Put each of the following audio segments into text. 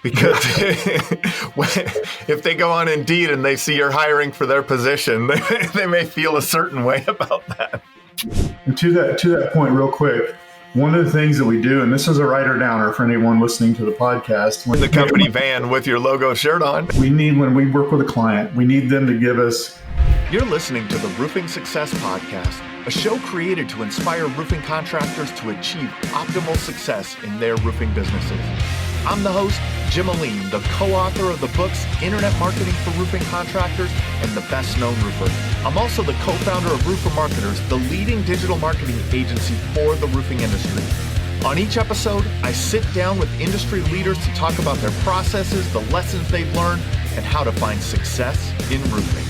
because if they go on Indeed and they see you're hiring for their position, they may feel a certain way about that. And to that point, real quick, one of the things that we do, and this is a writer downer for anyone listening to the podcast. In the company van with your logo shirt on. When we work with a client, we need them to give us. You're listening to the Roofing Success Podcast, a show created to inspire roofing contractors to achieve optimal success in their roofing businesses. I'm the host, Jim Aline, the co-author of the books Internet Marketing for Roofing Contractors and The Best Known Roofer. I'm also the co-founder of Roofer Marketers, the leading digital marketing agency for the roofing industry. On each episode, I sit down with industry leaders to talk about their processes, the lessons they've learned, and how to find success in roofing.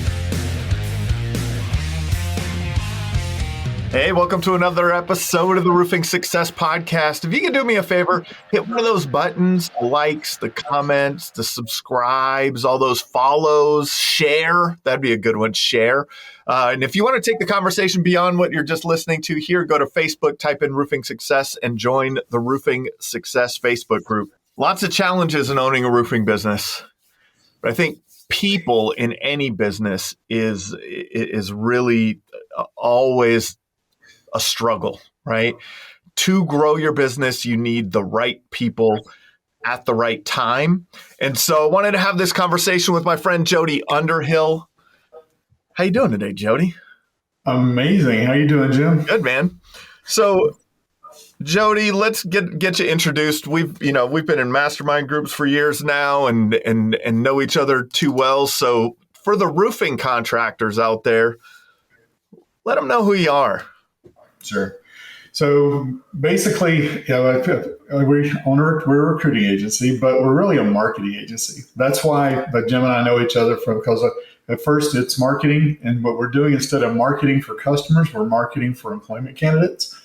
Hey, welcome to another episode of the Roofing Success Podcast. If you can do me a favor, hit one of those buttons, the likes, the comments, the subscribes, all those follows, share. That'd be a good one, share. And if you want to take the conversation beyond what you're just listening to here, go to Facebook, type in Roofing Success, and join the Roofing Success Facebook group. Lots of challenges in owning a roofing business. But I think people in any business is really always a struggle, right? To grow your business, you need the right people at the right time. And so I wanted to have this conversation with my friend Jody Underhill. How you doing today, Jody? Amazing. How you doing, Jim? Good, man. So Jody, let's get you introduced. We've been in mastermind groups for years now and know each other too well. So for the roofing contractors out there, let them know who you are. Sure. So basically, we're a recruiting agency, but we're really a marketing agency. That's why Jim and I know each other because at first it's marketing, and what we're doing instead of marketing for customers, we're marketing for employment candidates.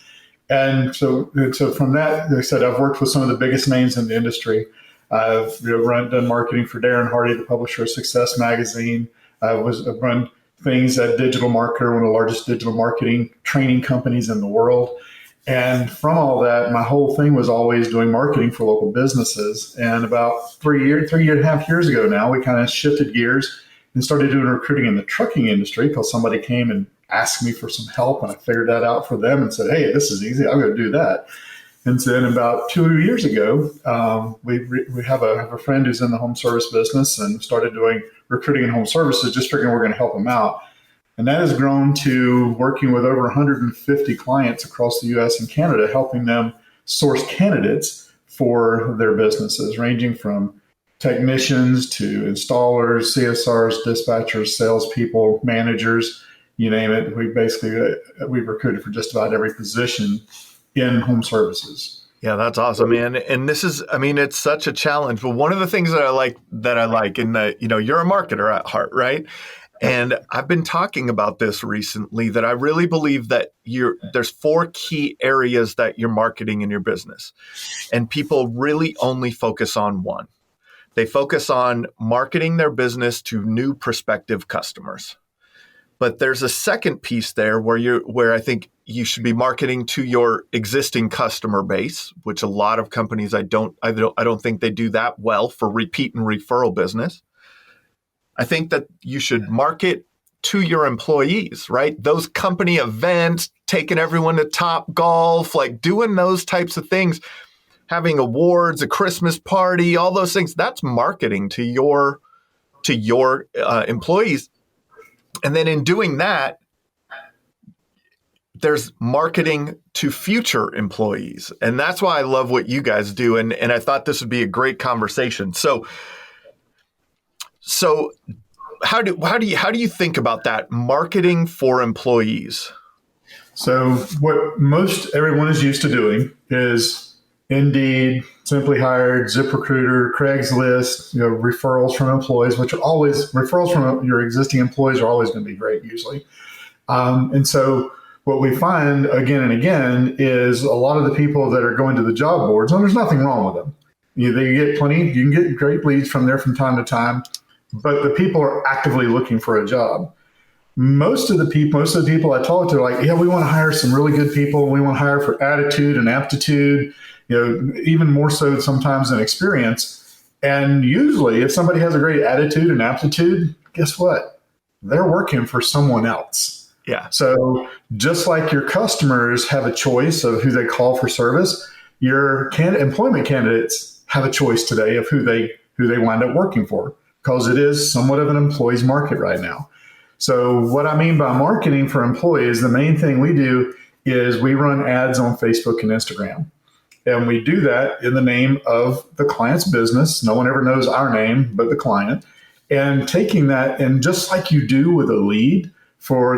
And so from that, like I said, I've worked with some of the biggest names in the industry. I've done marketing for Darren Hardy, the publisher of Success Magazine. I've run things at Digital Marketer, one of the largest digital marketing training companies in the world. And from all that, my whole thing was always doing marketing for local businesses. And about 3 and a half years ago now, we kind of shifted gears and started doing recruiting in the trucking industry because somebody came and asked me for some help, and I figured that out for them and said, hey, this is easy. I'm going to do that. And then about 2 years ago, we have a friend who's in the home service business and started doing recruiting and home services, just figuring we're going to help them out. And that has grown to working with over 150 clients across the U.S. and Canada, helping them source candidates for their businesses, ranging from technicians to installers, CSRs, dispatchers, salespeople, managers, you name it. We've recruited for just about every position in home services. Yeah, that's awesome, man. And this is, it's such a challenge. But one of the things that I like in that, you're a marketer at heart, right? And I've been talking about this recently, that I really believe that there's 4 key areas that you're marketing in your business. And people really only focus on one. They focus on marketing their business to new prospective customers. But there's a second piece there where I think you should be marketing to your existing customer base, which a lot of companies I don't think they do that well for repeat and referral business. I think that you should market to your employees, right? Those company events, taking everyone to Top Golf, like doing those types of things, having awards, a Christmas party, all those things. That's marketing to your employees. And then in doing that, there's marketing to future employees. And that's why I love what you guys do. And I thought this would be a great conversation. So how do you think about that, marketing for employees? So what most everyone is used to doing is Indeed, Simply Hired, ZipRecruiter, Craigslist, referrals from employees, referrals from your existing employees are always going to be great usually. And so what we find again and again is a lot of the people that are going to the job boards, and there's nothing wrong with them. You can get great leads from there from time to time, but the people are actively looking for a job. Most of the people I talk to are like, yeah, we want to hire some really good people. We want to hire for attitude and aptitude, even more so sometimes than experience. And usually, if somebody has a great attitude and aptitude, guess what? They're working for someone else. Yeah. So just like your customers have a choice of who they call for service, your employment candidates have a choice today of who they wind up working for, because it is somewhat of an employee's market right now. So what I mean by marketing for employees, the main thing we do is we run ads on Facebook and Instagram. And we do that in the name of the client's business. No one ever knows our name but the client. And taking that, and just like you do with a lead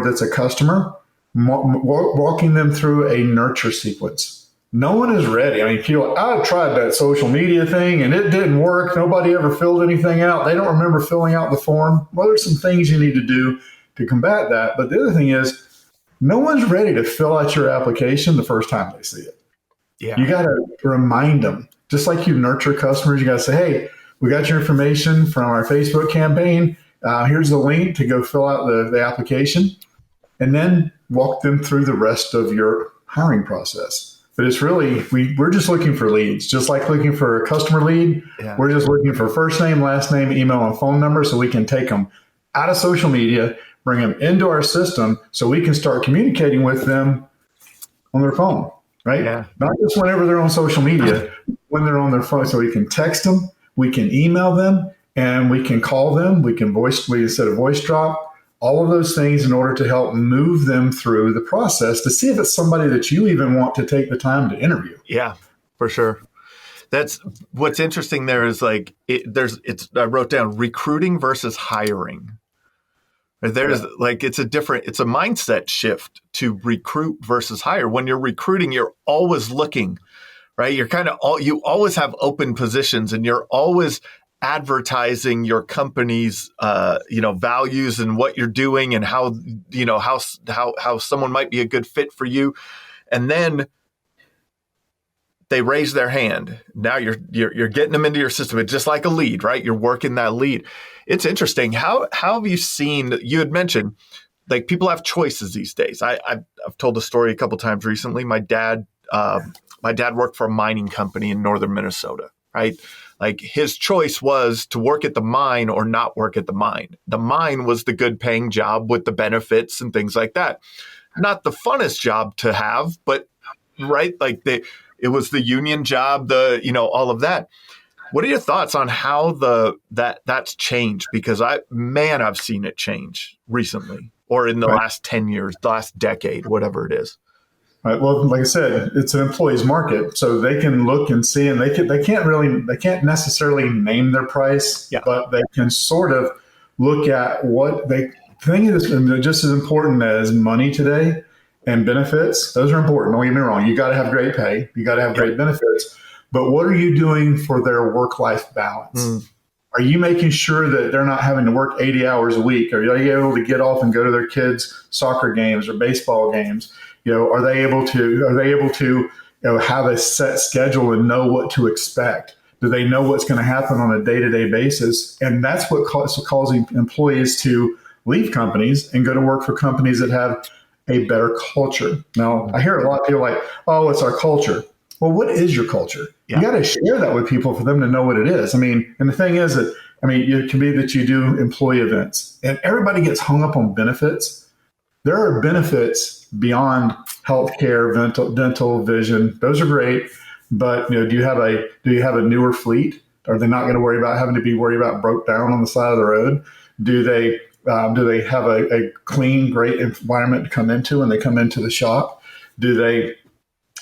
that's a customer, walking them through a nurture sequence. No one is ready. I mean, I tried that social media thing and it didn't work. Nobody ever filled anything out. They don't remember filling out the form. Well, there's some things you need to do to combat that. But the other thing is, no one's ready to fill out your application the first time they see it. Yeah. You got to remind them, just like you nurture customers. You got to say, hey, we got your information from our Facebook campaign. Here's the link to go fill out the application, and then walk them through the rest of your hiring process. But it's really, we're just looking for leads, just like looking for a customer lead. Yeah. We're just looking for first name, last name, email, and phone number, so we can take them out of social media, bring them into our system so we can start communicating with them on their phone, right? Yeah. Not just whenever they're on social media, when they're on their phone. So we can text them, we can email them, and we can call them. We can set a voice drop, all of those things in order to help move them through the process to see if it's somebody that you even want to take the time to interview. Yeah, for sure. That's what's interesting there is like, I wrote down recruiting versus hiring. There's like, it's a mindset shift to recruit versus hire. When you're recruiting, you're always looking, right? You're you always have open positions, and you're always advertising your company's, values and what you're doing and how someone might be a good fit for you. And then they raise their hand. Now you're getting them into your system. It's just like a lead, right? You're working that lead. It's interesting. How have you seen, you had mentioned, like, people have choices these days. I've told the story a couple times recently. My dad worked for a mining company in northern Minnesota, right? Like, his choice was to work at the mine or not work at the mine. The mine was the good paying job with the benefits and things like that. Not the funnest job to have, but right, like it was the union job, all of that. What are your thoughts on how that's changed? Because I've seen it change recently, or in the last 10 years, the last decade, whatever it is. Right. Well, like I said, it's an employee's market, so they can look and see, and they can't necessarily name their price, but they can sort of look at what they think is just as important as money today and benefits. Those are important. Don't get me wrong. You got to have great pay. You got to have great benefits. But what are you doing for their work-life balance? Are you making sure that they're not having to work 80 hours a week? Are you able to get off and go to their kids' soccer games or baseball games? Are they able to have a set schedule and know what to expect? Do they know what's going to happen on a day-to-day basis? And that's what causing employees to leave companies and go to work for companies that have a better culture. Now, I hear a lot of people like, oh, it's our culture. Well, what is your culture? Yeah. You got to share that with people for them to know what it is. I mean, and the thing is that, it can be that you do employee events, and everybody gets hung up on benefits. There are benefits beyond healthcare, dental, vision. Those are great, but do you have a newer fleet? Are they not going to worry about broke down on the side of the road? Do they have a clean, great environment to come into when they come into the shop? Do they,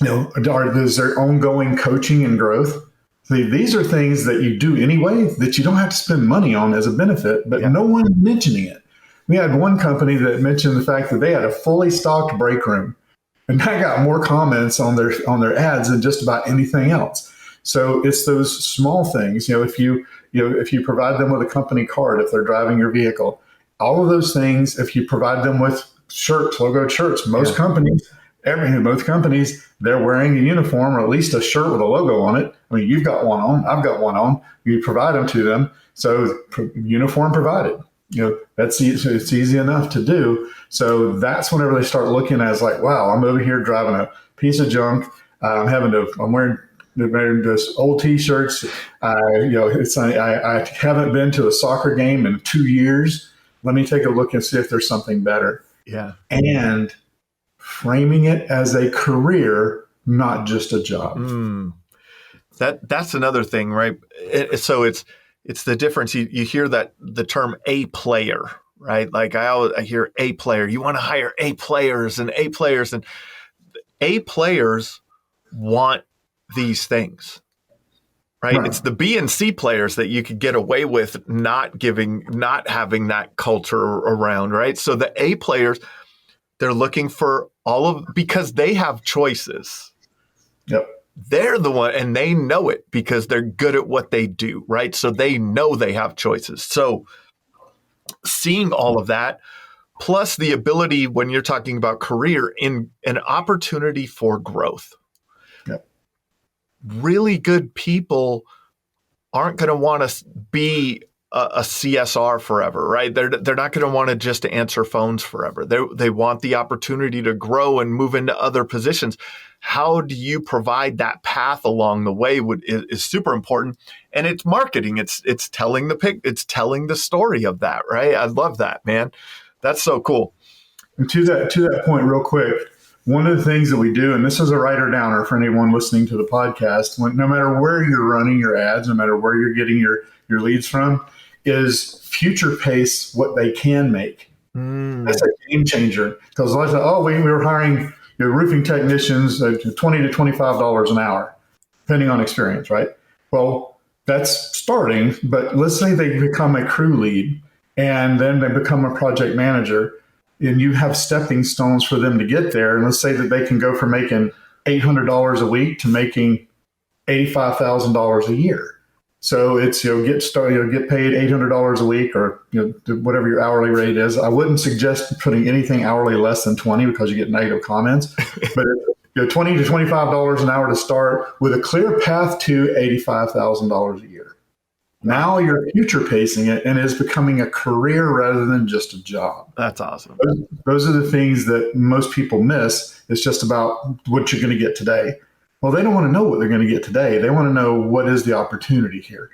is there ongoing coaching and growth? See, these are things that you do anyway that you don't have to spend money on as a benefit, but no one's mentioning it. We had one company that mentioned the fact that they had a fully stocked break room, and I got more comments on their ads than just about anything else. So it's those small things. If you provide them with a company card, if they're driving your vehicle, all of those things. If you provide them with shirts, logo shirts, most companies, they're wearing a uniform or at least a shirt with a logo on it. You've got one on, I've got one on. You provide them to them, so uniform provided. It's easy enough to do. So that's whenever they start looking at it, like, wow, I'm over here driving a piece of junk. I'm wearing They're wearing this old T-shirts. I haven't been to a soccer game in 2 years. Let me take a look and see if there's something better. Yeah. And framing it as a career, not just a job. That's another thing, right? So it's the difference. You hear that the term A player, right? Like I hear A player. You want to hire A players, and A players want these things, right? It's the B and C players that you could get away with not having that culture around, right? So the A players, they're looking for because they have choices. Yep. They're the one, and they know it because they're good at what they do, right? So they know they have choices. So seeing all of that, plus the ability when you're talking about career in an opportunity for growth. Yep. Really good people aren't going to want to be a CSR forever, right? They're not going to want to just answer phones forever. They want the opportunity to grow and move into other positions. How do you provide that path along the way is super important. And it's marketing. It's telling the story of that, right? I love that, man. That's so cool. And to that point, real quick, one of the things that we do, and this is a writer downer for anyone listening to the podcast, no matter where you're running your ads, no matter where you're getting your leads from, is future pace what they can make. That's a game changer. Because I said, we were hiring roofing technicians at $20 to $25 an hour, depending on experience, right? Well, that's starting, but let's say they become a crew lead and then they become a project manager, and you have stepping stones for them to get there. And let's say that they can go from making $800 a week to making $85,000 a year. So it's, get paid $800 a week, or whatever your hourly rate is. I wouldn't suggest putting anything hourly less than 20 because you get negative comments. But $20 to $25 an hour to start with a clear path to $85,000 a year. Now you're future pacing it, and it's becoming a career rather than just a job. That's awesome. Those are the things that most people miss. It's just about what you're going to get today. Well, they don't want to know what they're going to get today. They want to know what is the opportunity here.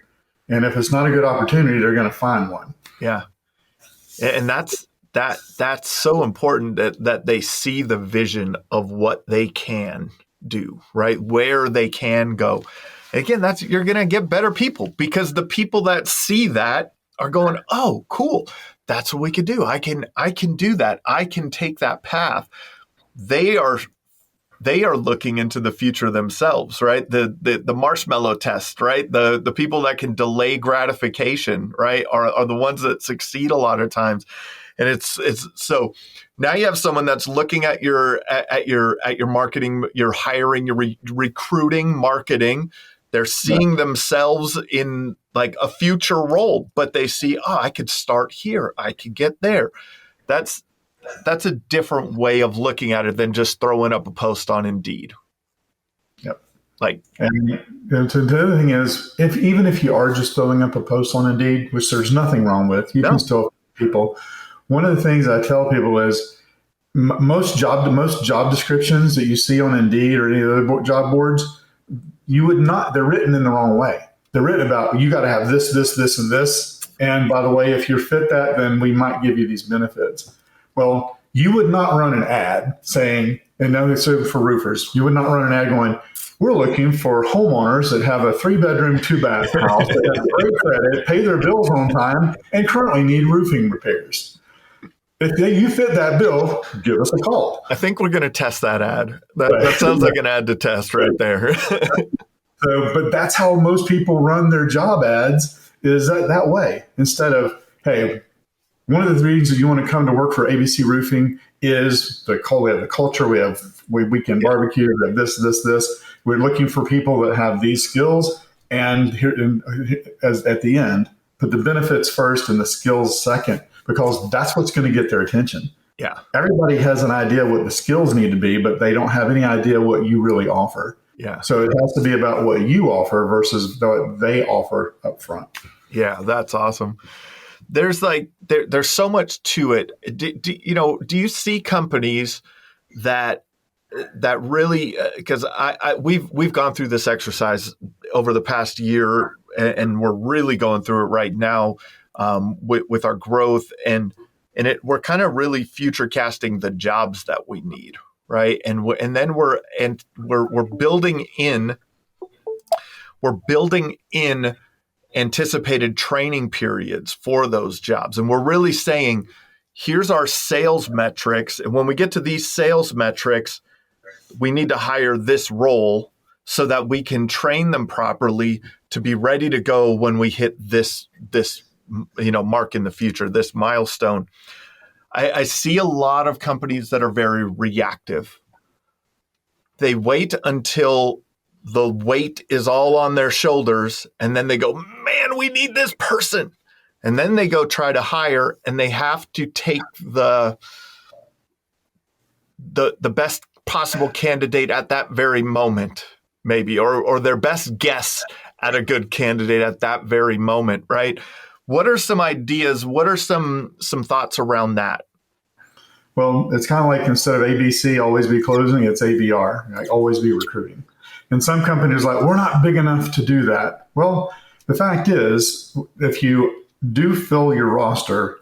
And if it's not a good opportunity, they're going to find one. Yeah. And that's so important that they see the vision of what they can do, right? Where they can go. And again, you're going to get better people, because the people that see that are going, oh, cool. That's what we could do. I can do that. I can take that path. They are looking into the future themselves, right? The marshmallow test, right? The people that can delay gratification, right, are the ones that succeed a lot of times. And it's so now you have someone that's looking at your marketing, your hiring, your recruiting, marketing. They're seeing themselves in like a future role, but they see, I could start here. I could get there. That's a different way of looking at it than just throwing up a post on Indeed. Yep. And so the other thing is, even if you are just throwing up a post on Indeed, which there's nothing wrong with, you can still people. One of the things I tell people is most job descriptions that you see on Indeed or any other job boards, they're written in the wrong way. They're written about, you got to have this, this, this, and this. And by the way, if you fit that, then we might give you these benefits. Well, you would not run an ad saying, and now it's for roofers, you would not run an ad going, we're looking for homeowners that have a 3-bedroom, 2-bath house that have great credit, pay their bills on time, and currently need roofing repairs. If you fit that bill, give us a call. I think we're going to test that ad. That sounds like an ad to test right there. But that's how most people run their job ads, is that way. Instead of, hey, one of the reasons you want to come to work for ABC Roofing is we have the culture, we have weekend barbecue, we have this. We're looking for people that have these skills, and at the end, put the benefits first and the skills second, because that's what's going to get their attention. Yeah. Everybody has an idea what the skills need to be, but they don't have any idea what you really offer. Yeah. So it has to be about what you offer versus what they offer up front. Yeah, that's awesome. There's there's so much to it. Do you see companies that that really, because we've gone through this exercise over the past year, and we're really going through it right now with our growth, and we're kind of really future casting the jobs that we need, right? And then we're building in anticipated training periods for those jobs, and we're really saying, here's our sales metrics, and when we get to these sales metrics, we need to hire this role so that we can train them properly to be ready to go when we hit this mark in the future, this milestone. I see a lot of companies that are very reactive. They wait until the weight is all on their shoulders, and then they go, man, we need this person. And then they go try to hire, and they have to take the best possible candidate at that very moment, maybe, or their best guess at a good candidate at that very moment, right? What are some ideas? What are some thoughts around that? Well, it's kind of like instead of ABC, always be closing, it's ABR, like always be recruiting. And some companies are like, we're not big enough to do that. Well, the fact is, if you do fill your roster,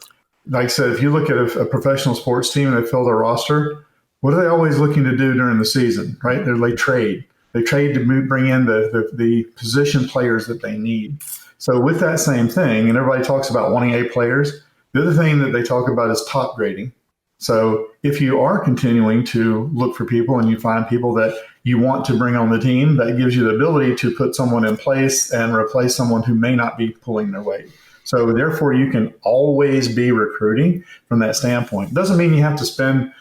like I said, if you look at a professional sports team and they fill their roster, what are they always looking to do during the season, right? They trade. They trade to bring in the position players that they need. So with that same thing, and everybody talks about wanting A players, the other thing that they talk about is top grading. So if you are continuing to look for people and you find people that you want to bring on the team, that gives you the ability to put someone in place and replace someone who may not be pulling their weight. So therefore, you can always be recruiting from that standpoint. Doesn't mean you have to spend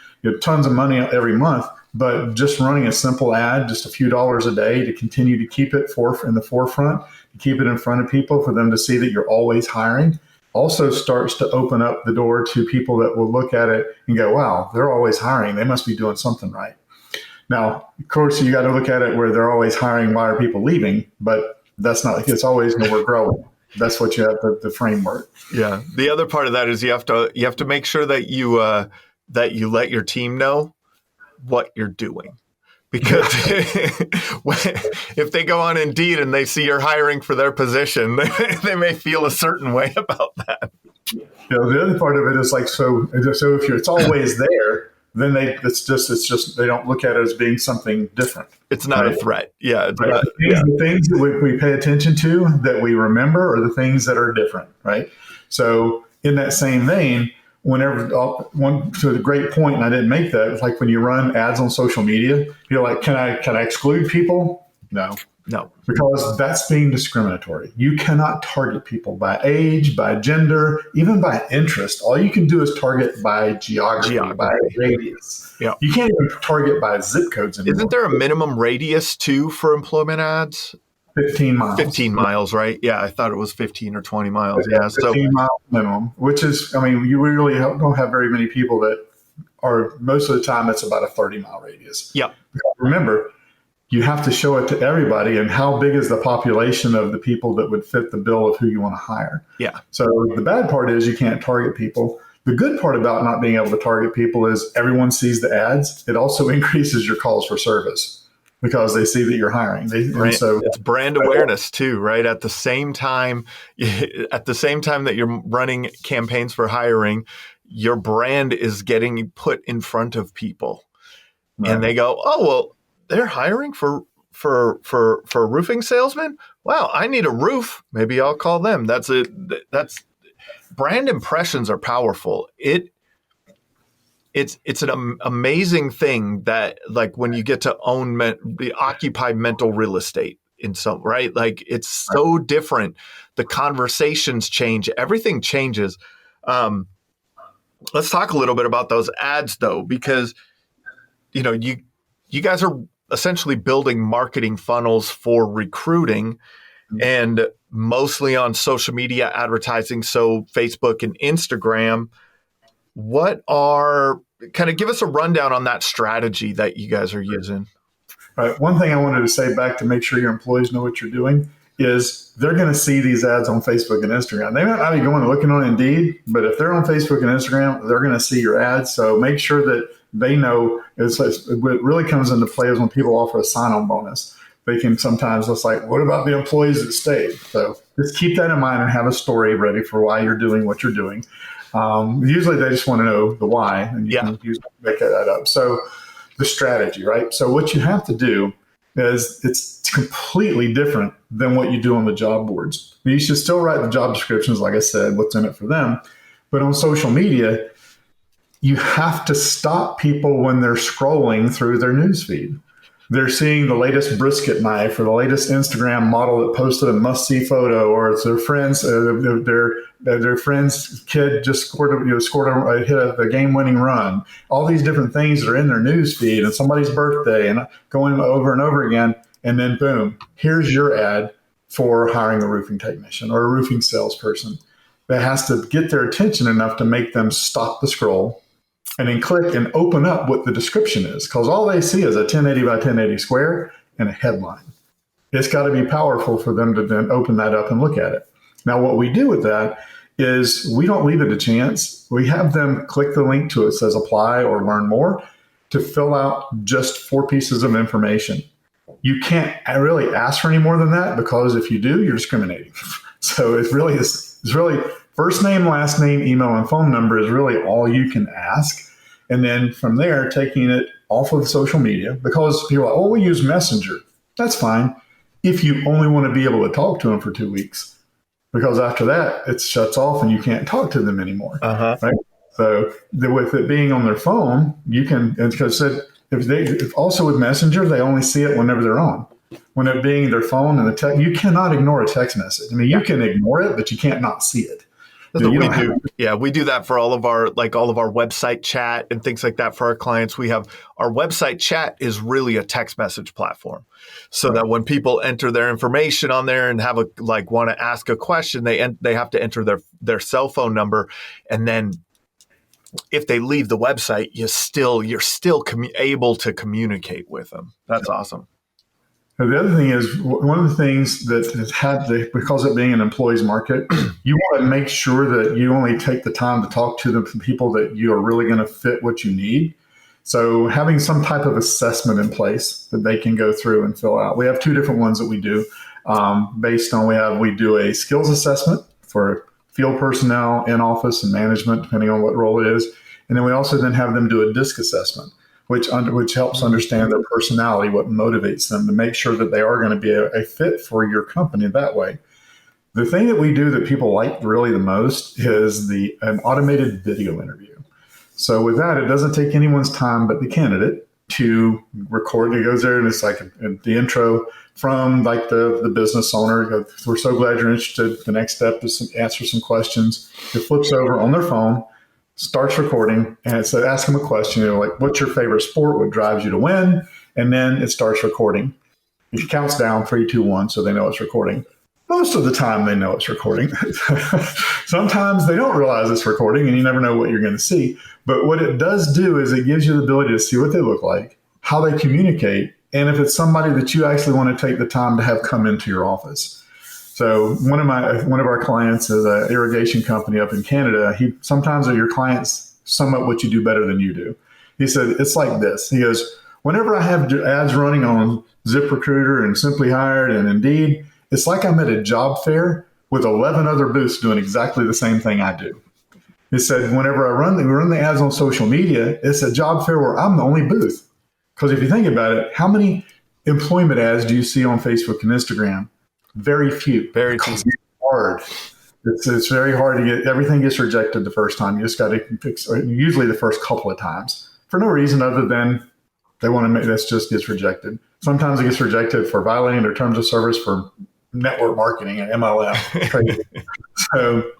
tons of money every month, but just running a simple ad, just a few dollars a day to continue to keep it in the forefront, to keep it in front of people for them to see that you're always hiring, also starts to open up the door to people that will look at it and go, wow, they're always hiring. They must be doing something right. Now, of course, you got to look at it where they're always hiring. Why are people leaving? But that's not like it's always we're growing. That's what you have the framework. Yeah. The other part of that is you have to make sure that you let your team know what you're doing. Because if they go on Indeed and they see you're hiring for their position, they may feel a certain way about that. The other part of it is like, so if it's always there, then it's just they don't look at it as being something different. It's not a threat. Yeah. The things that we pay attention to that we remember are the things that are different, right? So in that same vein, to the great point, and I didn't make that, it's like when you run ads on social media, you're like, can I exclude people? No. Because that's being discriminatory. You cannot target people by age, by gender, even by interest. All you can do is target by geography. By radius. Yeah. You can't even target by zip codes anymore. Isn't there a minimum radius too for employment ads? 15 miles. 15 miles, right? Yeah, I thought it was 15 or 20 miles. Yeah, 15 miles minimum, which is, you really don't have very many people that are, most of the time, it's about a 30-mile radius. Yep. Remember, you have to show it to everybody, and how big is the population of the people that would fit the bill of who you want to hire. Yeah. So the bad part is you can't target people. The good part about not being able to target people is everyone sees the ads. It also increases your calls for service, because they see that you're hiring. So it's brand awareness too, right? At the same time that you're running campaigns for hiring, your brand is getting put in front of people, right. And they go, "Oh, well, they're hiring for a roofing salesman. Wow, I need a roof. Maybe I'll call them." That's brand impressions are powerful. It's an amazing thing that, like, when you get to own occupy mental real estate in some, right? Like, it's so different. The conversations change. Everything changes. Let's talk a little bit about those ads though, because, you guys are essentially building marketing funnels for recruiting, and mostly on social media advertising. So Facebook and Instagram. Kind of give us a rundown on that strategy that you guys are using. All right. One thing I wanted to say back to make sure your employees know what you're doing is they're going to see these ads on Facebook and Instagram. They might not be going and looking on Indeed, but if they're on Facebook and Instagram, they're going to see your ads. So make sure that they know what really comes into play is when people offer a sign-on bonus. They can sometimes, it's like, what about the employees that stayed? So just keep that in mind and have a story ready for why you're doing what you're doing. Usually they just want to know the why, and you can usually make that up. So the strategy, right? So what you have to do is it's completely different than what you do on the job boards. You should still write the job descriptions, like I said, what's in it for them. But on social media, you have to stop people when they're scrolling through their newsfeed. They're seeing the latest brisket knife or the latest Instagram model that posted a must-see photo, or it's their friends, their friend's kid just hit a game-winning run. All these different things that are in their news feed, and somebody's birthday, and going over and over again, and then boom, here's your ad for hiring a roofing technician or a roofing salesperson. That has to get their attention enough to make them stop the scroll and then click and open up what the description is, because all they see is a 1080 by 1080 square and a headline. It's got to be powerful for them to then open that up and look at it. Now, what we do with that is we don't leave it to chance. We have them click the link to it that says apply or learn more to fill out just 4 pieces of information. You can't really ask for any more than that, because if you do, you're discriminating. So it's really first name, last name, email, and phone number is really all you can ask. And then from there, taking it off of social media, because people are like, oh, we use Messenger. That's fine if you only want to be able to talk to them for 2 weeks, because after that, it shuts off and you can't talk to them anymore. Right? So with it being on their phone, you can, because if also with Messenger, they only see it whenever they're on. When it being their phone and the text, you cannot ignore a text message. I mean, you can ignore it, but you can't not see it. That's what we do. Yeah, we do that for all of our website chat and things like that for our clients. We have our website chat is really a text message platform, so that when people enter their information on there and have want to ask a question, they have to enter their cell phone number, and then if they leave the website, you're still able to communicate with them. That's awesome. Now, the other thing is, one of the things that has because it being an employee's market, you want to make sure that you only take the time to talk to the people that you are really going to fit what you need. So having some type of assessment in place that they can go through and fill out. We have 2 different ones that we do based on, we do a skills assessment for field personnel, in office, and management, depending on what role it is. And then we also then have them do a DISC assessment, which helps understand their personality, what motivates them, to make sure that they are going to be a fit for your company that way. The thing that we do that people like really the most is an automated video interview. So with that, it doesn't take anyone's time but the candidate to record. It goes there and it's like the intro from the business owner. We're so glad you're interested. The next step is to answer some questions. It flips over on their phone, starts recording, and it says, ask them a question, like, what's your favorite sport? What drives you to win? And then it starts recording. It counts down 3, 2, 1, so they know it's recording. Most of the time they know it's recording. Sometimes they don't realize it's recording, and you never know what you're going to see. But what it does do is it gives you the ability to see what they look like, how they communicate, and if it's somebody that you actually want to take the time to have come into your office. So one of our clients is an irrigation company up in Canada. Sometimes your clients sum up what you do better than you do. He said, it's like this. He goes, whenever I have ads running on ZipRecruiter and Simply Hired and Indeed, it's like I'm at a job fair with 11 other booths doing exactly the same thing I do. He said, whenever we run the ads on social media, it's a job fair where I'm the only booth. Because if you think about it, how many employment ads do you see on Facebook and Instagram? Very few. Very few. It's hard. It's very hard to get. Everything gets rejected the first time. You just got to fix. Usually the first couple of times for no reason other than they want to make this just gets rejected. Sometimes it gets rejected for violating their terms of service for network marketing and MLM. So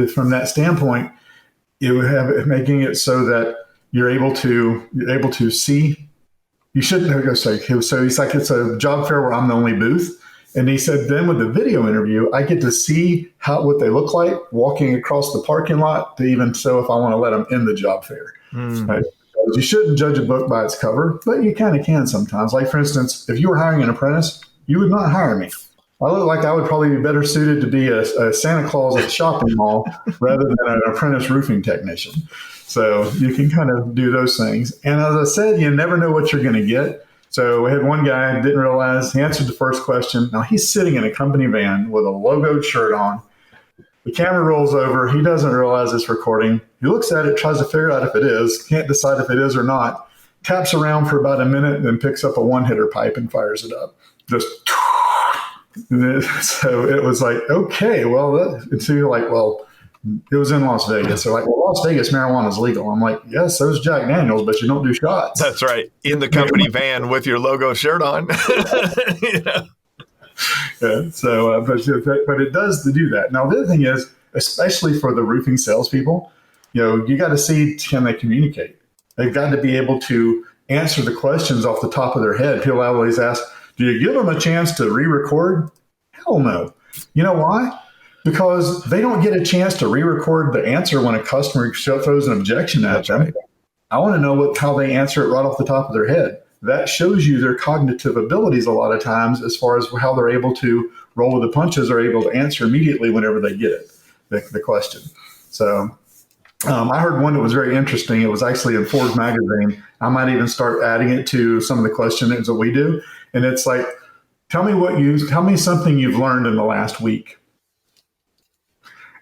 from that standpoint, it would have making it so that you're able to see. You shouldn't go say. So he's like, it's a job fair where I'm the only booth. And he said, then with the video interview, I get to see what they look like walking across the parking lot to even so if I want to let them in the job fair. Right? You shouldn't judge a book by its cover, but you kind of can sometimes. Like, for instance, if you were hiring an apprentice, you would not hire me. I look like I would probably be better suited to be a Santa Claus at a shopping mall rather than an apprentice roofing technician. So you can kind of do those things. And as I said, you never know what you're going to get. So we had one guy didn't realize he answered the first question. Now he's sitting in a company van with a logoed shirt on. The camera rolls over. He doesn't realize it's recording. He looks at it, tries to figure out if it is, can't decide if it is or not, taps around for about a minute, then picks up a one-hitter pipe and fires it up. Just so it was like, okay, well, and so you're like, well, it was in Las Vegas. They're like, well, Las Vegas marijuana is legal. I'm like, yes, so is Jack Daniels, but you don't do shots. That's right. In the company van with your logo shirt on. You know? Yeah, so, but it does do that. Now, the other thing is, especially for the roofing salespeople, you got to see, can they communicate? They've got to be able to answer the questions off the top of their head. People always ask, do you give them a chance to re-record? Hell no. You know why? Because they don't get a chance to re-record the answer when a customer throws an objection at them. Right. I want to know how they answer it right off the top of their head. That shows you their cognitive abilities a lot of times as far as how they're able to roll with the punches or able to answer immediately whenever they get it, the question. So I heard one that was very interesting. It was actually in Forbes magazine. I might even start adding it to some of the questionnaires that we do. And it's like, tell me something you've learned in the last week.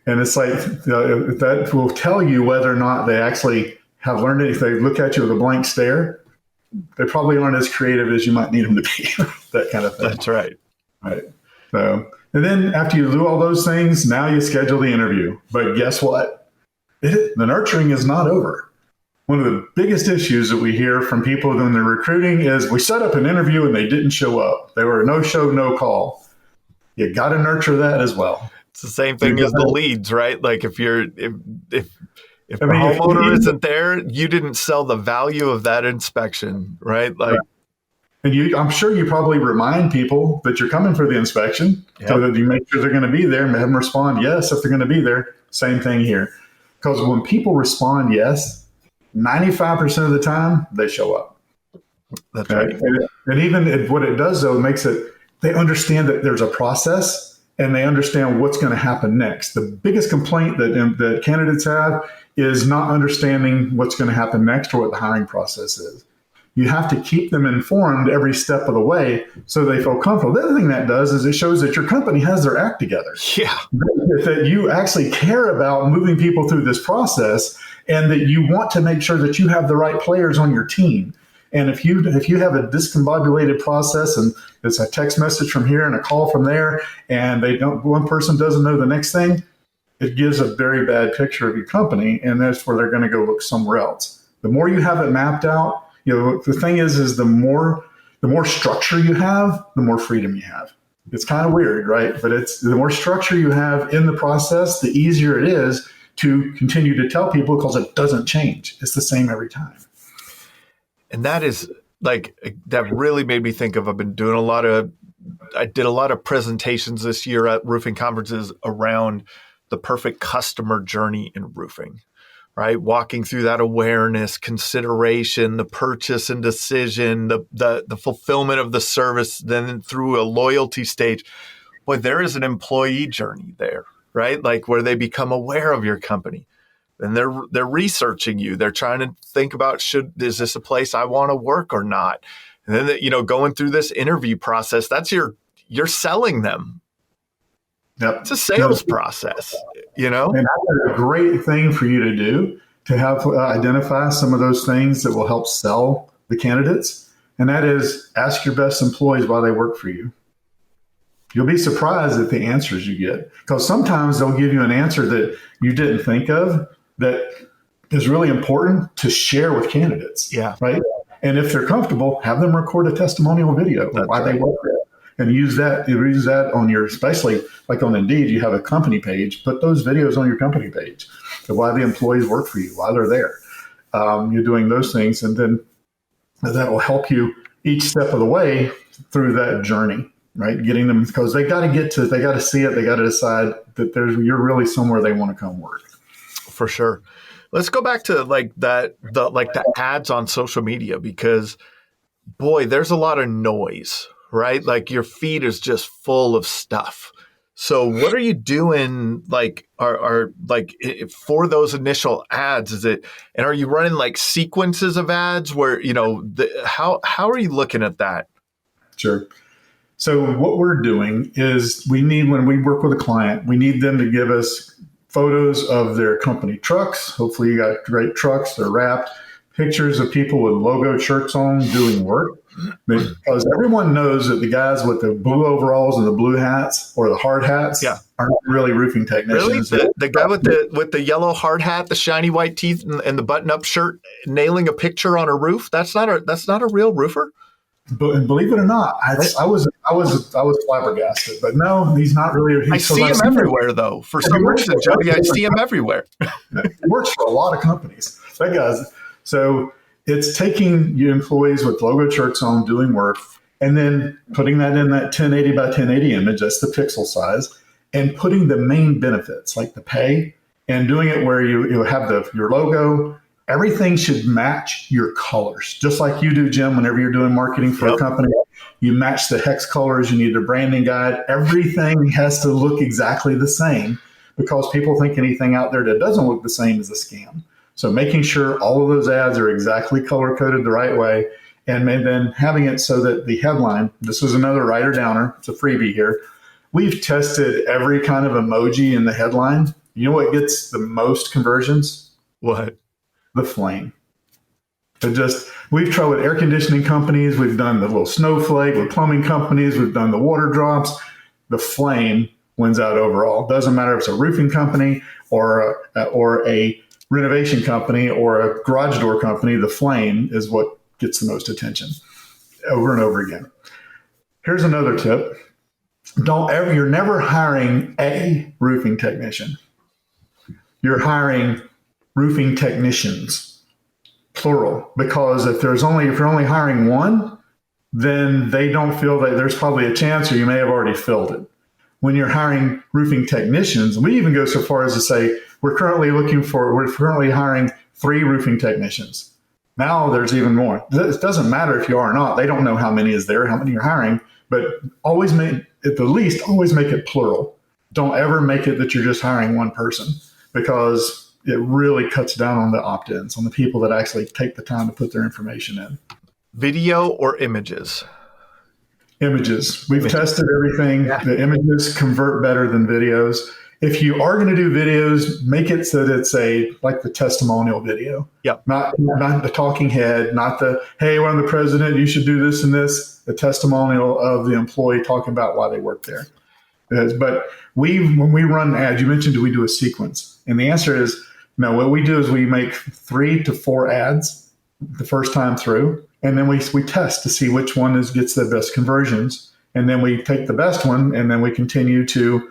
And it's like, that will tell you whether or not they actually have learned it. If they look at you with a blank stare, they probably aren't as creative as you might need them to be. That kind of thing. That's right. Right. So, and then after you do all those things, now you schedule the interview. But guess what? The nurturing is not over. One of the biggest issues that we hear from people when they're recruiting is we set up an interview and they didn't show up. They were a no show, no call. You got to nurture that as well. It's the same thing as the leads, right? Like if the homeowner isn't there, you didn't sell the value of that inspection, right? Like, and I'm sure you probably remind people that you're coming for the inspection, so that you make sure they're going to be there and have them respond yes if they're going to be there. Same thing here. Because when people respond yes, 95% of the time they show up. That's right. And even what it does, though, makes it, they understand that there's a process and they understand what's going to happen next. The biggest complaint that candidates have is not understanding what's going to happen next or what the hiring process is. You have to keep them informed every step of the way so they feel comfortable. The other thing that does is it shows that your company has their act together. Yeah. That you actually care about moving people through this process and that you want to make sure that you have the right players on your team. And if you have a discombobulated process and it's a text message from here and a call from there, and one person doesn't know the next thing, it gives a very bad picture of your company, and that's where they're going to go look somewhere else. The more you have it mapped out, the thing is the more structure you have, the more freedom you have. It's kind of weird, right? But it's the more structure you have in the process, the easier it is to continue to tell people because it doesn't change. It's the same every time. And that is that really made me think of, I did a lot of presentations this year at roofing conferences around the perfect customer journey in roofing, right? Walking through that awareness, consideration, the purchase and decision, the fulfillment of the service, then through a loyalty stage. Boy, there is an employee journey there, right? Like where they become aware of your company. And they're researching you. They're trying to think about, is this a place I want to work or not? And then, going through this interview process, that's you're selling them. Yep. It's a sales process, And that's a great thing for you to do, to have identify some of those things that will help sell the candidates. And that is, ask your best employees why they work for you. You'll be surprised at the answers you get, because sometimes they'll give you an answer that you didn't think of that is really important to share with candidates. Yeah. Right. And if they're comfortable, have them record a testimonial video of why they work there, and use that on your, especially like on Indeed, you have a company page, put those videos on your company page of why the employees work for you, why they're there. You're doing those things, and then that will help you each step of the way through that journey. Right, getting them, because they got to see it. They got to decide that you're really somewhere they want to come work. For sure. Let's go back to the ads on social media, because boy, there's a lot of noise, right? Like your feed is just full of stuff. So what are you doing for those initial ads? And are you running like sequences of ads where, how are you looking at that? Sure. So what we're doing is when we work with a client, we need them to give us photos of their company trucks. Hopefully you got great trucks, they're wrapped, pictures of people with logo shirts on doing work. Because everyone knows that the guys with the blue overalls and the blue hats or the hard hats aren't really roofing technicians. Really? The guy with the yellow hard hat, the shiny white teeth, and the button-up shirt nailing a picture on a roof? That's not a real roofer? But believe it or not, I was flabbergasted. But no, he's not really. I see him everywhere, though. For some reason, Jody, I see him everywhere. He works for a lot of companies. That guy's so. It's taking your employees with logo shirts on doing work and then putting that in that 1080 by 1080 image, that's the pixel size, and putting the main benefits like the pay and doing it where you have your logo. Everything should match your colors, just like you do, Jim, whenever you're doing marketing for a company. You match the hex colors, you need a branding guide. Everything has to look exactly the same because people think anything out there that doesn't look the same is a scam. So making sure all of those ads are exactly color coded the right way, and then having it so that the headline, this is another writer downer, it's a freebie here. We've tested every kind of emoji in the headline. You know what gets the most conversions? What? The flame. We've tried with air conditioning companies, we've done the little snowflake, with plumbing companies, we've done the water drops. The flame wins out overall. Doesn't matter if it's a roofing company or a renovation company or a garage door company, the flame is what gets the most attention over and over again. Here's another tip. You're never hiring a roofing technician. You're hiring roofing technicians, plural, because if you're only hiring one, then they don't feel that there's probably a chance, or you may have already filled it. When you're hiring roofing technicians, we even go so far as to say, we're currently hiring 3 roofing technicians. Now there's even more. It doesn't matter if you are or not. They don't know how many is there, how many you're hiring, but always make it plural. Don't ever make it that you're just hiring one person, because it really cuts down on the opt-ins, on the people that actually take the time to put their information in. Video or images? Images. We've tested everything. Yeah. The images convert better than videos. If you are going to do videos, make it so that it's like the testimonial video. Yep. Not the talking head, not the, hey, I'm the president, you should do this and this. The testimonial of the employee talking about why they work there. But when we run ads, you mentioned, do we do a sequence? And the answer is no. What we do is we make 3 to 4 ads the first time through, and then we test to see which one gets the best conversions. And then we take the best one, and then we continue to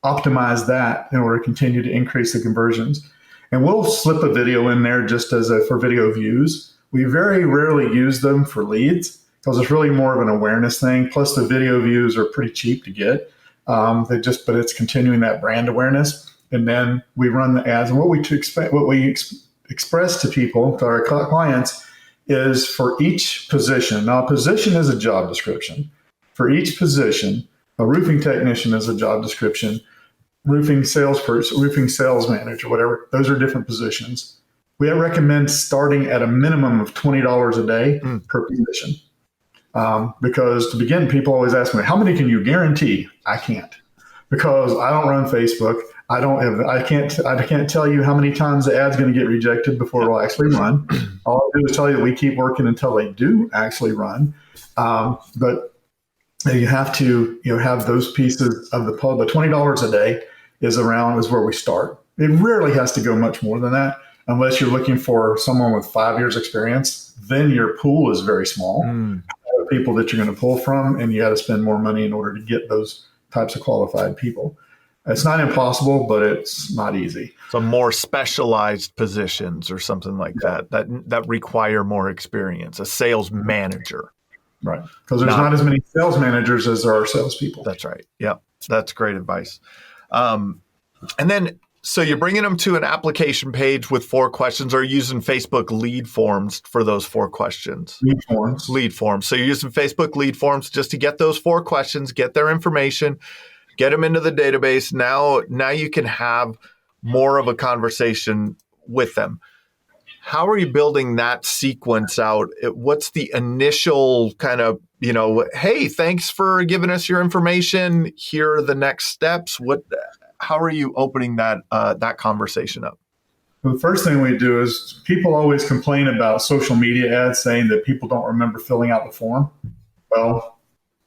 optimize that in order to continue to increase the conversions. And we'll slip a video in there just for video views. We very rarely use them for leads because it's really more of an awareness thing. Plus the video views are pretty cheap to get. But it's continuing that brand awareness. And then we run the ads. And what we express to people, to our clients, is for each position. Now, a position is a job description. For each position, a roofing technician is a job description. Roofing salesperson, roofing sales manager, whatever. Those are different positions. We recommend starting at a minimum of $20 a day per position. Because to begin, people always ask me, how many can you guarantee? I can't, because I don't run Facebook. I can't tell you how many times the ad's going to get rejected before it'll actually run. All I do is tell you that we keep working until they do actually run. But you have to, have those pieces of the puzzle. But $20 a day is where we start. It rarely has to go much more than that, unless you're looking for someone with 5 years experience. Then your pool is very small. People that you're going to pull from, and you got to spend more money in order to get those types of qualified people. It's not impossible, but it's not easy. So more specialized positions or something like that require more experience. A sales manager. Right. Because there's not as many sales managers as there are salespeople. That's right. Yep. That's great advice. And then, So you're bringing them to an application page with 4 questions, or using Facebook lead forms for those 4 questions? Lead forms. Lead forms. So you're using Facebook lead forms just to get those 4 questions, get their information, get them into the database. Now you can have more of a conversation with them. How are you building that sequence out? What's the initial kind of, hey, thanks for giving us your information. Here are the next steps. How are you opening that conversation up? Well, the first thing we do is people always complain about social media ads saying that people don't remember filling out the form. Well,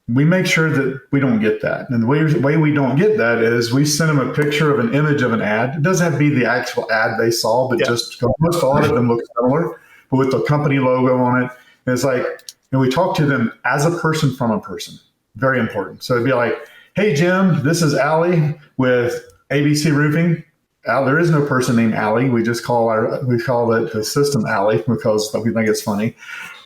we make sure that we don't get that. And the way we don't get that is we send them a picture of an image of an ad. It doesn't have to be the actual ad they saw, but just most all of them look similar, but with the company logo on it. And it's like, we talk to them as a person from a person. Very important. So it'd be like, hey, Jim, this is Allie with ABC Roofing. There is no person named Allie. We just call it the system Allie because we think it's funny.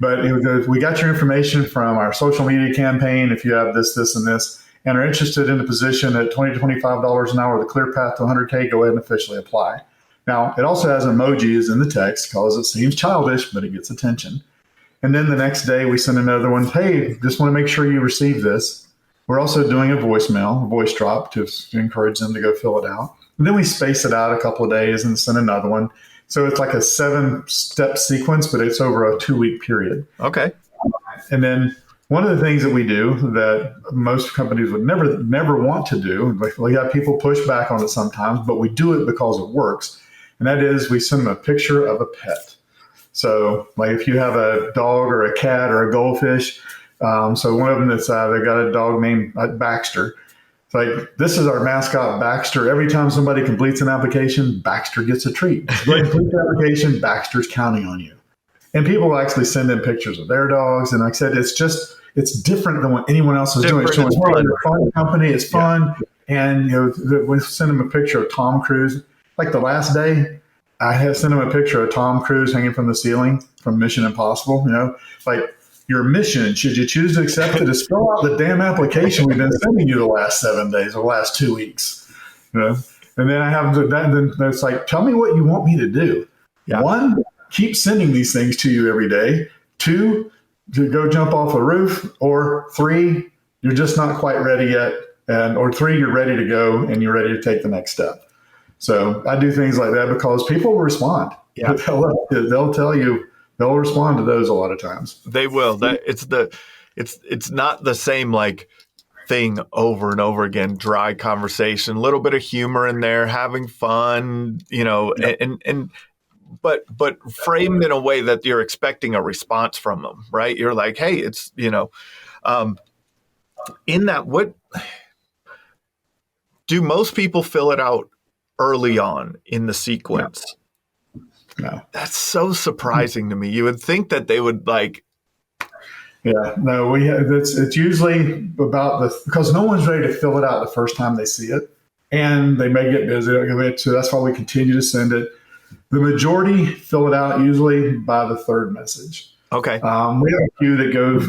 But we got your information from our social media campaign. If you have this, and this, and are interested in the position at $20 to $25 an hour, the clear path to 100K, go ahead and officially apply. Now, it also has emojis in the text because it seems childish, but it gets attention. And then the next day we send another one. Hey, just want to make sure you receive this. We're also doing a voice drop to encourage them to go fill it out. And then we space it out a couple of days and send another one. So it's like a 7-step sequence, but it's over a 2-week period. Okay. And then one of the things that we do that most companies would never want to do, we have people push back on it sometimes, but we do it because it works. And that is we send them a picture of a pet. So like if you have a dog or a cat or a goldfish, so one of them that's they got a dog named Baxter. Like, this is our mascot, Baxter. Every time somebody completes an application, Baxter gets a treat. Go ahead and complete the application, Baxter's counting on you. And people will actually send in pictures of their dogs. And like I said, it's different than what anyone else is doing. So it's fun. It's a fun company. It's fun. Yeah. And, we send them a picture of Tom Cruise. Like the last day, I had sent them a picture of Tom Cruise hanging from the ceiling from Mission Impossible. Like, your mission, should you choose to accept it, is fill out the damn application we've been sending you the last 7 days or the last 2 weeks. And then I have then it's like, tell me what you want me to do. Yeah. 1, keep sending these things to you every day. 2, to go jump off a roof. Or 3, you're just not quite ready yet. Or 3, you're ready to go and you're ready to take the next step. So I do things like that because people will respond. Yeah. They'll tell you. They'll respond to those a lot of times. They will. It's not the same like thing over and over again. Dry conversation, a little bit of humor in there, having fun, but framed in a way that you're expecting a response from them, right? You're like, hey, it's in that. What do most people fill it out early on in the sequence? Yeah. No. That's so surprising to me. You would think that they would like. Yeah, no, it's usually because no one's ready to fill it out the first time they see it, and they may get busy. So that's why we continue to send it. The majority fill it out usually by the 3rd message. Okay. We have a few that go.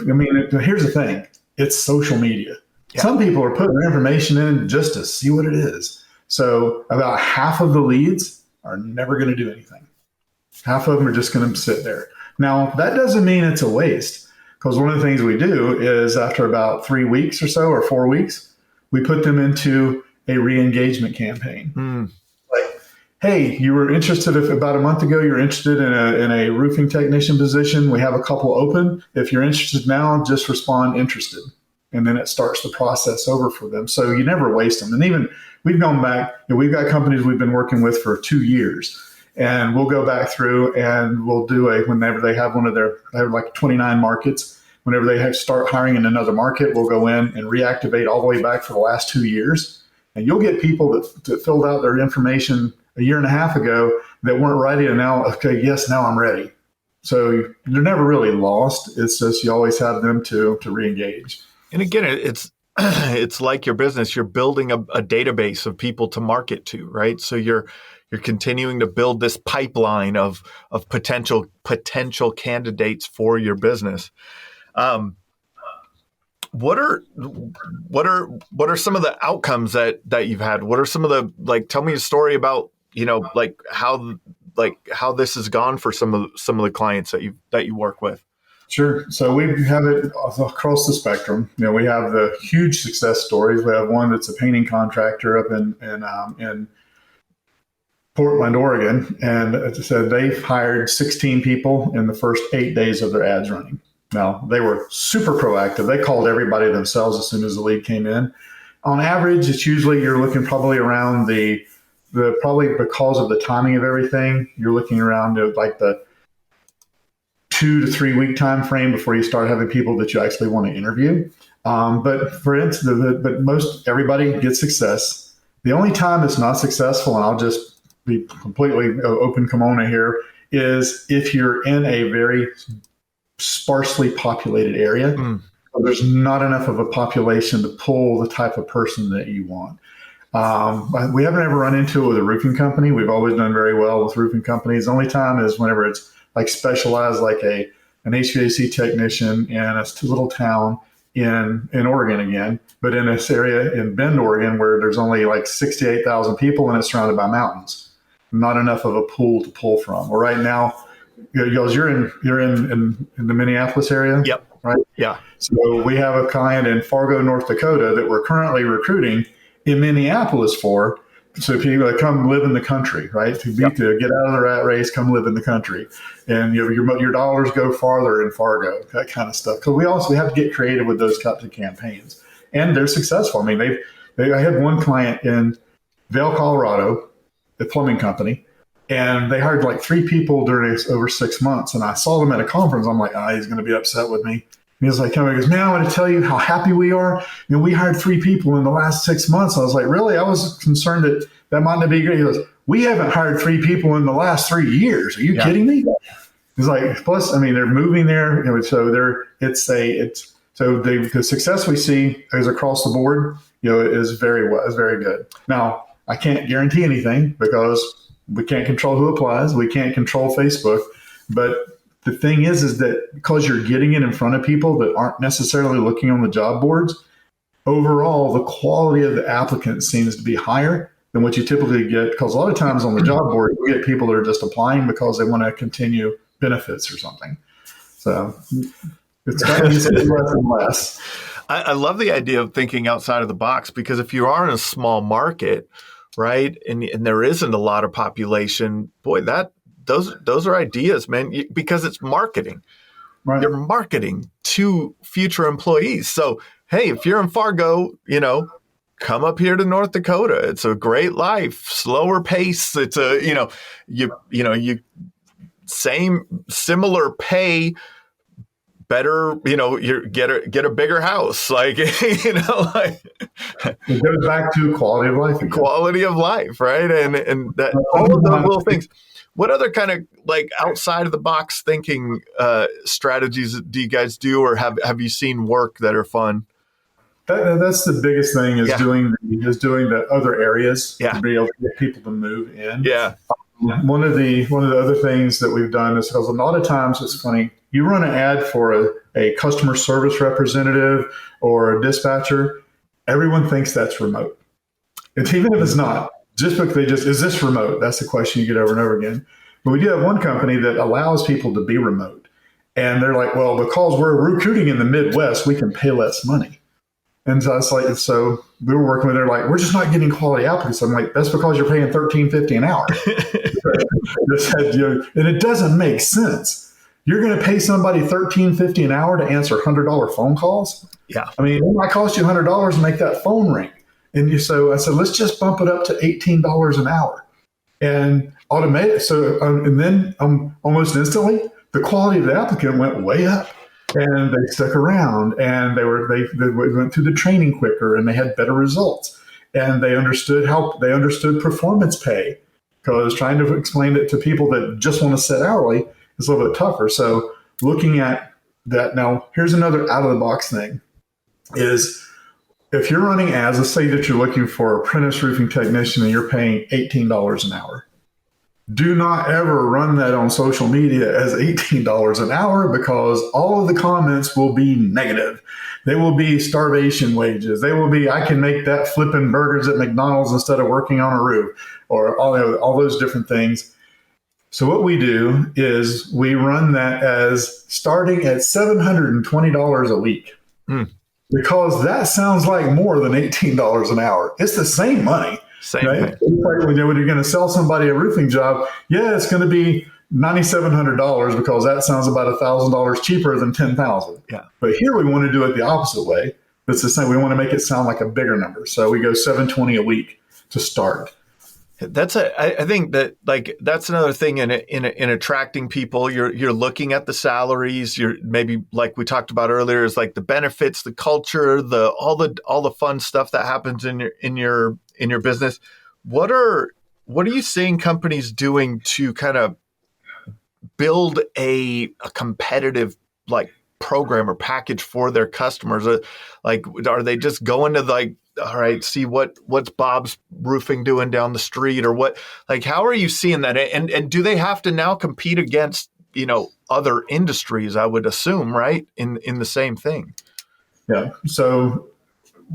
I mean, here's the thing: it's social media. Yeah. Some people are putting their information in just to see what it is. So about half of the leads are never going to do anything. Half of them are just going to sit there. Now, that doesn't mean it's a waste, because one of the things we do is after about 3 weeks or so, or 4 weeks, we put them into a re-engagement campaign. Like, hey, you were interested about a month ago, you're interested in a roofing technician position. We have a couple open. If you're interested now, just respond interested. And then it starts the process over for them. So you never waste them. And even we've gone back, we've got companies we've been working with for 2 years, and we'll go back through and we'll do whenever they have they have like 29 markets, whenever they start hiring in another market, we'll go in and reactivate all the way back for the last 2 years. And you'll get people that filled out their information a year and a half ago that weren't ready. And now, okay, yes, now I'm ready. So they're never really lost. It's just, you always have them to reengage. And again, it's like your business. You're building a database of people to market to, right? So you're continuing to build this pipeline of potential candidates for your business. what are some of the outcomes that you've had? What are some of the, like, tell me a story about, how this has gone for some of the clients that you work with. Sure. So we have it across the spectrum. We have the huge success stories. We have one that's a painting contractor up in Portland, Oregon, and as I said, they've hired 16 people in the first 8 days of their ads running. Now, they were super proactive. They called everybody themselves as soon as the lead came in. On average, it's usually you're looking probably around the probably because of the timing of everything, you're looking around like the 2 to 3 week time frame before you start having people that you actually want to interview. But for instance, most everybody gets success. The only time it's not successful, and I'll just be completely open kimono here, is if you're in a very sparsely populated area. There's not enough of a population to pull the type of person that you want. We haven't ever run into it with a roofing company. We've always done very well with roofing companies. The only time is whenever it's like specialized, like an HVAC technician in a little town in Oregon again, but in this area in Bend, Oregon, where there's only like 68,000 people and it's surrounded by mountains. Not enough of a pool to pull from. Well, right now, you're in the Minneapolis area. Yep. Right. Yeah. So we have a client in Fargo, North Dakota that we're currently recruiting in Minneapolis for. So people that come live in the country, right? To get out of the rat race, come live in the country, and your dollars go farther in Fargo, that kind of stuff. Because we have to get creative with those types of campaigns, and they're successful. I mean, I had one client in Vail, Colorado, the plumbing company, and they hired like 3 people during over 6 months. And I saw them at a conference. I'm like, he's going to be upset with me. And he was like, he goes, man, I want to tell you how happy we are. We hired 3 people in the last 6 months. I was like, really? I was concerned that might not be great. He goes, we haven't hired 3 people in the last 3 years. Are you kidding me? He's like, plus, I mean, they're moving there. So the success we see is across the board, is very good. Now, I can't guarantee anything because we can't control who applies. We can't control Facebook. But the thing is that because you're getting it in front of people that aren't necessarily looking on the job boards, overall, the quality of the applicant seems to be higher than what you typically get. Because a lot of times on the job board, you get people that are just applying because they want to continue benefits or something. So it's gotten less and less. I love the idea of thinking outside of the box, because if you are in a small market, right, and there isn't a lot of population, boy, those are ideas, man, because it's marketing. Right. You're marketing to future employees. So, hey, if you're in Fargo, come up here to North Dakota. It's a great life, slower pace. It's you similar pay, better, you get a bigger house, like, it goes back to quality of life. Quality of life, right? And that all of those little things. What other kind of like outside of the box thinking strategies do you guys do, or have you seen work that are fun? That's the biggest thing is doing the other areas to be able to get people to move in. Yeah. One of the other things that we've done is, because a lot of times it's funny, you run an ad for a customer service representative or a dispatcher, everyone thinks that's remote. It's even if it's not, just because is this remote? That's the question you get over and over again. But we do have one company that allows people to be remote. And they're like, well, because we're recruiting in the Midwest, we can pay less money. And so it's like, so we were working with, they're like, we're just not getting quality applicants. I'm like, that's because you're paying $13.50 an hour. And it doesn't make sense. You're going to pay somebody $13.50 an hour to answer $100 phone calls? Yeah. I mean, it might cost you $100 to make that phone ring. So I said, let's just bump it up to $18 an hour and automate it. So, and then almost instantly, the quality of the applicant went way up. And they stuck around, and they went through the training quicker, and they had better results. And they understood performance pay, because trying to explain it to people that just want to set hourly is a little bit tougher. So looking at that, now here's another out of the box thing is, if you're running ads, let's say that you're looking for apprentice roofing technician and you're paying $18 an hour. Do not ever run that on social media as $18 an hour, because all of the comments will be negative. They will be starvation wages. They will be, I can make that flipping burgers at McDonald's instead of working on a roof, or all those different things. So what we do is we run that as starting at $720 a week. Because that sounds like more than $18 an hour. It's the same money. Same right? thing. When you're going to sell somebody a roofing job, yeah, it's going to be $9,700 because that sounds about $1,000 cheaper than $10,000. Yeah. But here we want to do it the opposite way. It's the same. We want to make it sound like a bigger number. So we go $720 a week to start. I think that like that's another thing in attracting people. You're looking at the salaries. You're maybe like we talked about earlier is like the benefits, the culture, all the fun stuff that happens in your business. What are you seeing companies doing to kind of build a competitive like program or package for their customers? Like, are they just going to like, all right, see what's Bob's Roofing doing down the street, or what? Like, how are you seeing that? And do they have to now compete against other industries? I would assume, right, in the same thing. Yeah. So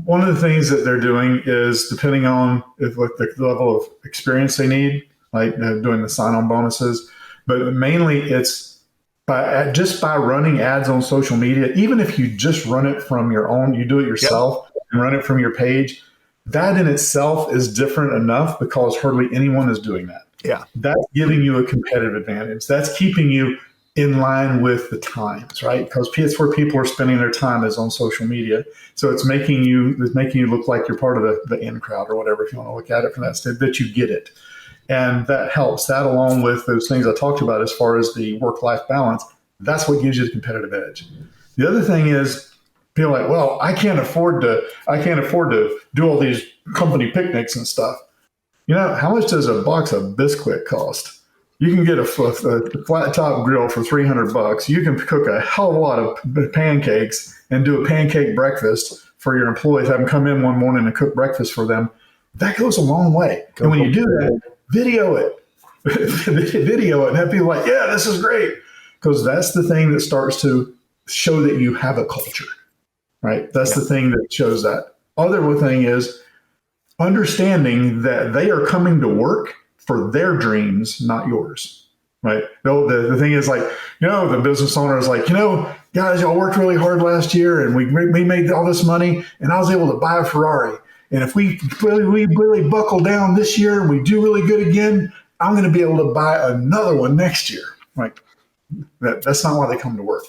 one of the things that they're doing is depending on what the level of experience they need, like doing the sign-on bonuses, but mainly it's by running ads on social media. Even if you just run it from your own, you do it yourself. Yep. And run it from your page, that in itself is different enough because hardly anyone is doing that. Yeah. That's giving you a competitive advantage. That's keeping you in line with the times, right? Because it's where people are spending their time is on social media. So it's making you look like you're part of the in crowd or whatever, if you want to look at it from that state, that you get it. And that helps. That along with those things I talked about as far as the work-life balance, that's what gives you the competitive edge. The other thing is, feel like, well, I can't afford to do all these company picnics and stuff. How much does a box of Bisquick cost? You can get a flat top grill for $300. You can cook a hell of a lot of pancakes and do a pancake breakfast for your employees. Have them come in one morning and cook breakfast for them. That goes a long way. And when you do that, video it, and have people like, yeah, this is great, because that's the thing that starts to show that you have a culture. Right. That's the thing that shows that. Other thing is understanding that they are coming to work for their dreams, not yours. Right. The thing is like, the business owner is like, guys, y'all worked really hard last year and we made all this money and I was able to buy a Ferrari. And if we really buckle down this year and we do really good again, I'm going to be able to buy another one next year. Right. That's not why they come to work.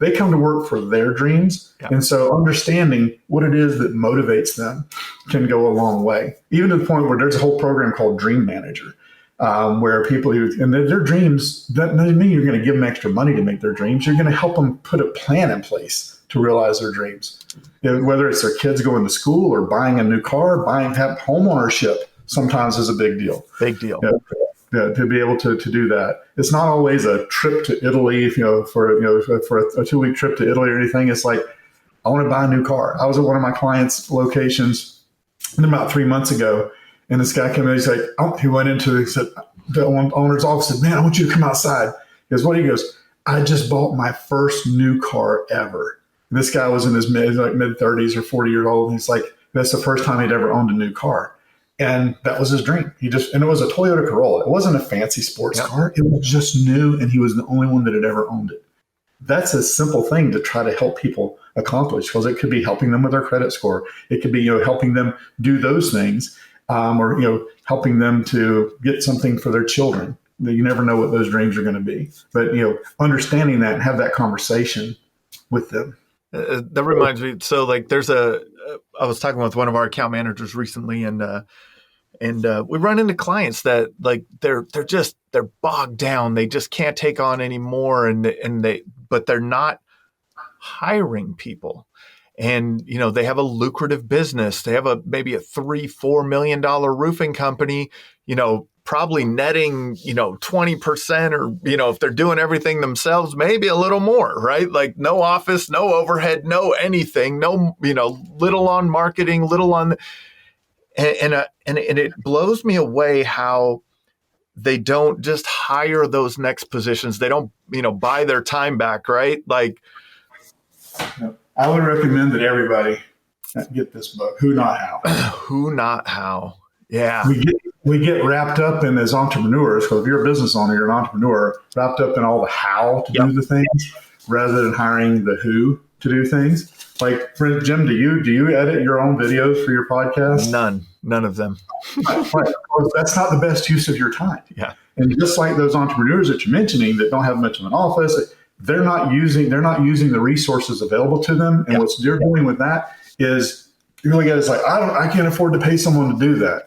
They come to work for their dreams. Yeah. And so understanding what it is that motivates them can go a long way, even to the point where there's a whole program called Dream Manager, where people and their dreams, that doesn't mean you're going to give them extra money to make their dreams. You're going to help them put a plan in place to realize their dreams. Whether it's their kids going to school or buying a new car, home ownership sometimes is a big deal. Big deal. To be able to do that. It's not always a trip to Italy, for a 2-week trip to Italy or anything. It's like, I want to buy a new car. I was at one of my clients' locations about 3 months ago, and this guy came in, he went into the owner's office, said, man, I want you to come outside. He goes, what? He goes, I just bought my first new car ever. And this guy was in his mid 30s or 40 years old. And he's like, that's the first time he'd ever owned a new car. And that was his dream. And it was a Toyota Corolla. It wasn't a fancy sports car. It was just new, and he was the only one that had ever owned it. That's a simple thing to try to help people accomplish, because it could be helping them with their credit score. It could be, helping them do those things, or, helping them to get something for their children. You never know what those dreams are going to be. But, understanding that and have that conversation with them. That reminds me. So like I was talking with one of our account managers recently, and we run into clients that like they're bogged down. They just can't take on anymore, but they're not hiring people. And they have a lucrative business. They have maybe a $3-4 million roofing company. Probably netting 20%, or if they're doing everything themselves, maybe a little more, right? Like no office, no overhead, no anything, no little on marketing, little on. And it blows me away how they don't just hire those next positions. They don't, buy their time back, right? Like, I would recommend that everybody get this book, Who Not How. Who Not How. Yeah. We get wrapped up in, as entrepreneurs, because if you're a business owner, you're an entrepreneur, wrapped up in all the how to do the things rather than hiring the who to do things. Like, for Jim, do you edit your own videos for your podcast? None of them. Right. That's not the best use of your time. Yeah. And just like those entrepreneurs that you're mentioning that don't have much of an office, they're not using the resources available to them. And what they're doing with that is, you really got to say, I can't afford to pay someone to do that.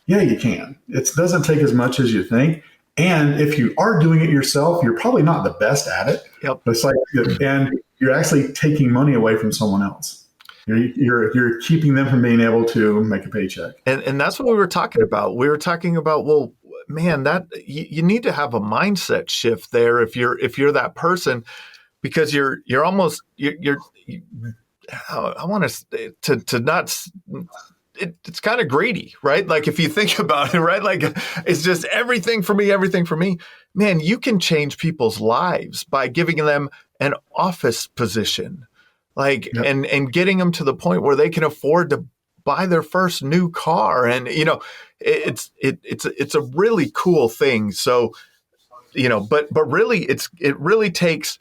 Yeah, you can. It doesn't take as much as you think. And if you are doing it yourself, you're probably not the best at it. Yep. It's like, and you're actually taking money away from someone else. You're keeping them from being able to make a paycheck. And that's what we were talking about. We were talking about, well, man, that you need to have a mindset shift there if you're that person, because you're almost I want to not. It's kind of greedy, right? Like, if you think about it, right? Like, it's just everything for me. Man, you can change people's lives by giving them an office position, like, and getting them to the point where they can afford to buy their first new car. And, it's a really cool thing. So, but really it really takes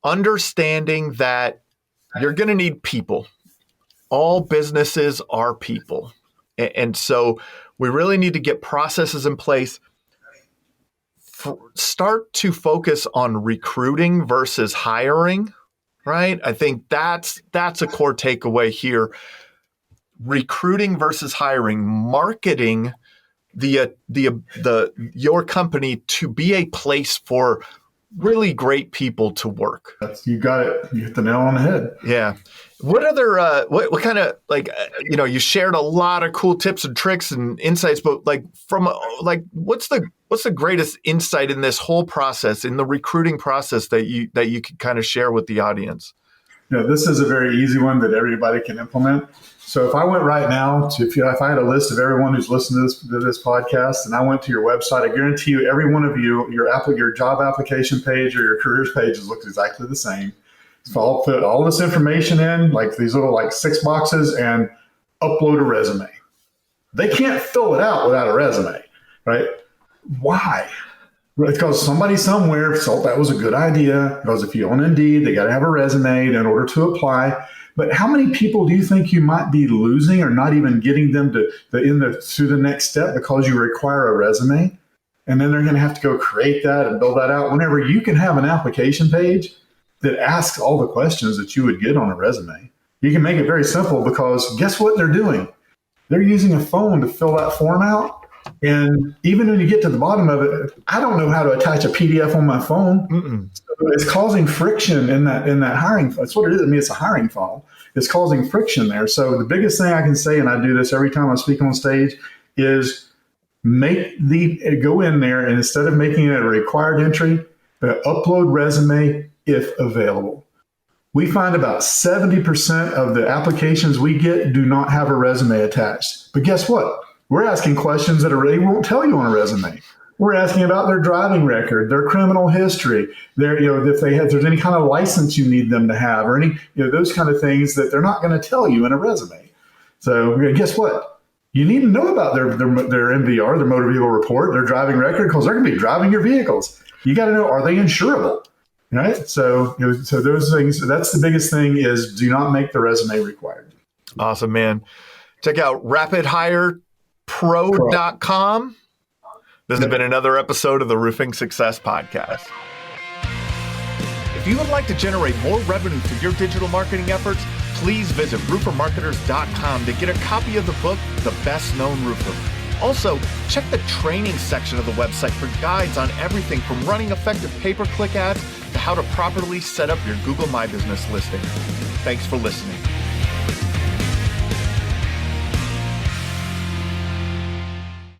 understanding that you're going to need people. All businesses are people. And so we really need to get processes in place. Start to focus on recruiting versus hiring, right? I think that's a core takeaway here. Recruiting versus hiring, marketing your company to be a place for really great people to work. You got it. You hit the nail on the head. Yeah. What other, what kind of, like, you shared a lot of cool tips and tricks and insights, but what's the greatest insight in this whole process, in the recruiting process that you could kind of share with the audience? This is a very easy one that everybody can implement. So if I went right now if I had a list of everyone who's listened to this podcast, and I went to your website, I guarantee you every one of you, your job application page or your careers pages looks exactly the same. So I'll put all this information in, like these little 6 boxes, and upload a resume. They can't fill it out without a resume, right? Why? Because somebody somewhere thought that was a good idea. Because if you own Indeed, they got to have a resume in order to apply. But how many people do you think you might be losing or not even getting them to the next step because you require a resume? And then they're going to have to go create that and build that out. Whenever you can have an application page that asks all the questions that you would get on a resume, you can make it very simple, because guess what they're doing? They're using a phone to fill that form out. And even when you get to the bottom of it, I don't know how to attach a PDF on my phone. So it's causing friction in that hiring. That's what it is. I mean, it's a hiring funnel. It's causing friction there. So the biggest thing I can say, and I do this every time I speak on stage, is go in there, and instead of making it a required entry, upload resume if available. We find about 70% of the applications we get do not have a resume attached. But guess what? We're asking questions that they won't tell you on a resume. We're asking about their driving record, their criminal history, if there's any kind of license you need them to have, or any those kind of things that they're not going to tell you in a resume. So guess what? You need to know about their MVR, their motor vehicle report, their driving record, because they're going to be driving your vehicles. You got to know, are they insurable? Right? So those things. That's the biggest thing: is do not make the resume required. Awesome, man. Check out rapidhirepro.com. This has been another episode of the Roofing Success Podcast. If you would like to generate more revenue through your digital marketing efforts, please visit roofermarketers.com to get a copy of the book, The Best Known Roofer. Also, check the training section of the website for guides on everything from running effective pay-per-click ads to how to properly set up your Google My Business listing. Thanks for listening.